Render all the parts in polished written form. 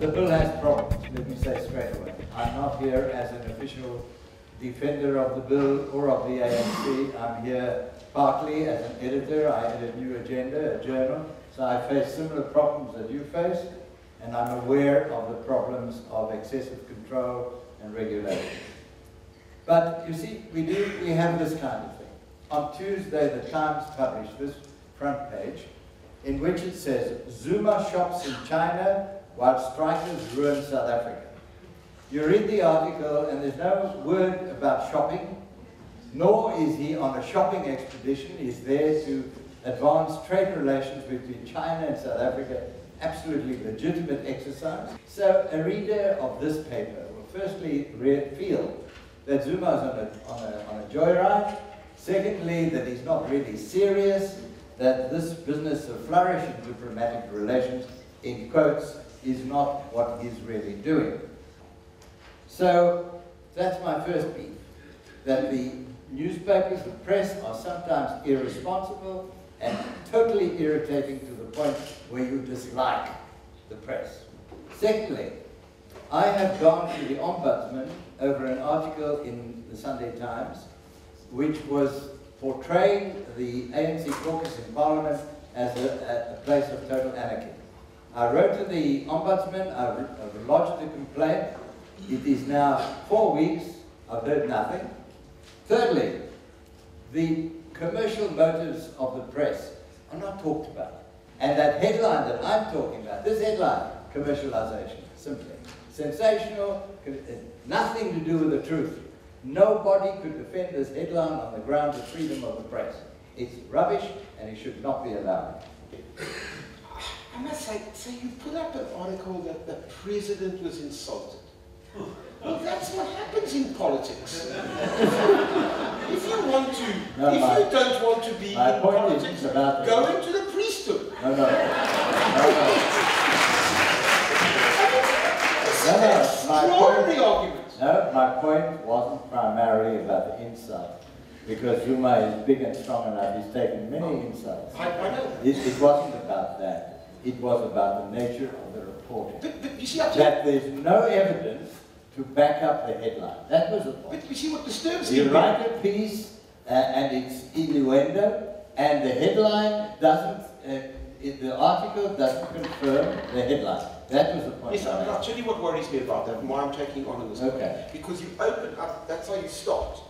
The bill has problems, let me say straight away. I'm not here as an official defender of the bill or of the ANC. I'm here partly as an editor. I edit New Agenda, a journal, so I face similar problems that you face, and I'm aware of the problems of excessive control and regulation. But you see, we have this kind of thing. On Tuesday, the Times published this front page, in which it says, Zuma shops in China while strikers ruin South Africa. You read the article and there's no word about shopping, nor is he on a shopping expedition. He's there to advance trade relations between China and South Africa. Absolutely legitimate exercise. So a reader of this paper will firstly feel that Zuma is on a joyride. Secondly, that he's not really serious, that this business of flourishing diplomatic relations, in quotes, is not what he's really doing. So that's my first beef, that the newspapers, the press, are sometimes irresponsible and totally irritating to the point where you dislike the press. Secondly, I have gone to the Ombudsman over an article in the Sunday Times which was portraying the ANC caucus in Parliament as a place of total anarchy. I wrote to the Ombudsman, I've lodged a complaint. It is now 4 weeks, I've heard nothing. Thirdly, the commercial motives of the press are not talked about. And that headline that I'm talking about, this headline, commercialization, simply. Sensational, nothing to do with the truth. Nobody could defend this headline on the grounds of freedom of the press. It's rubbish and it should not be allowed. I must say, so you put up an article that the president was insulted. Well, that's what happens in politics. If you want to, you don't want to be in politics, go into the priesthood. My point wasn't primarily about the insult, because Zuma is big and strong enough. He's taken many insults. I know. It wasn't about that. It was about the nature of the reporting. But you see, that there's no evidence to back up the headline. That was the point. But you see what disturbs me? You write a piece and it's innuendo, and the headline doesn't, the article doesn't confirm the headline. That was the point. Yes, I'll tell you what worries me about that and why I'm taking on in this point. Because you open up, that's how you start.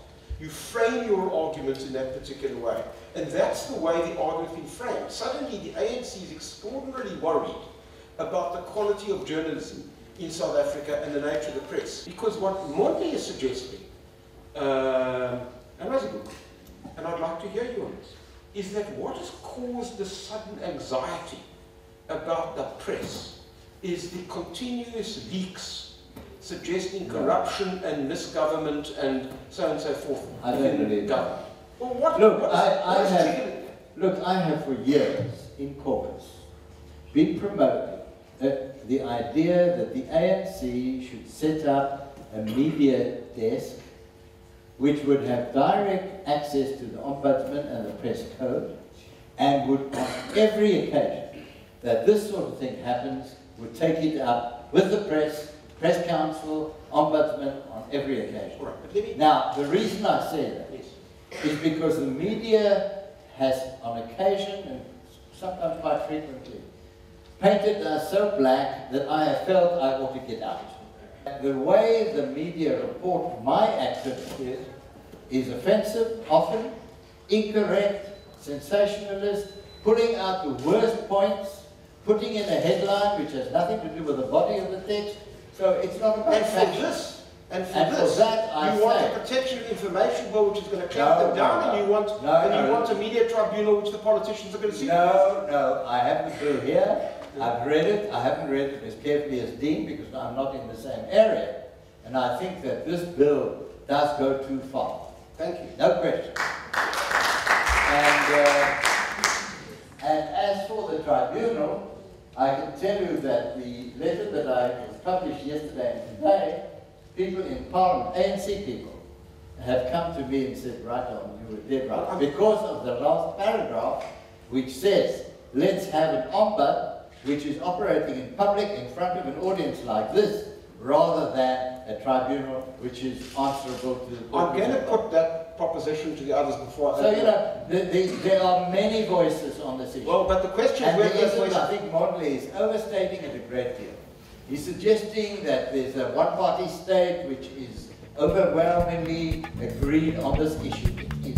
You frame your argument in that particular way. And that's the way the argument's been framed. Suddenly the ANC is extraordinarily worried about the quality of journalism in South Africa and the nature of the press. Because what Monty is suggesting, and I'd like to hear you on this, is that what has caused the sudden anxiety about the press is the continuous leaks suggesting corruption and misgovernment and so on and so forth. I don't believe that. Well, what, I have for years in caucus been promoting the idea that the ANC should set up a media desk which would have direct access to the Ombudsman and the press code, and would, on every occasion that this sort of thing happens, would take it up with the press council, Ombudsman, on every occasion. Right, now, the reason I say that is because the media has, on occasion, and sometimes quite frequently, painted us so black that I have felt I ought to get out. The way the media report my activities is offensive, often, incorrect, sensationalist, pulling out the worst points, putting in a headline which has nothing to do with the body of the text. So it's not about And for that, you want a protection of information bill which is going to clamp them down, and you want a media tribunal which the politicians are going to see. No, I have the bill here. I've read it. I haven't read it as carefully as Dean because I'm not in the same area. And I think that this bill does go too far. Thank you. No question. And as for the tribunal, I can tell you that the letter that I published yesterday and today, people in Parliament, ANC people, have come to me and said, right on, you were dead right. Because of the last paragraph, which says, let's have an ombud which is operating in public in front of an audience like this, rather than a tribunal which is answerable to the court. I'm going to put that proposition to the others before. So, you know, there are many voices on this issue. Well, but the question and is whether I think Modley is overstating it a great deal. He's suggesting that there's a one-party state which is overwhelmingly agreed on this issue. It is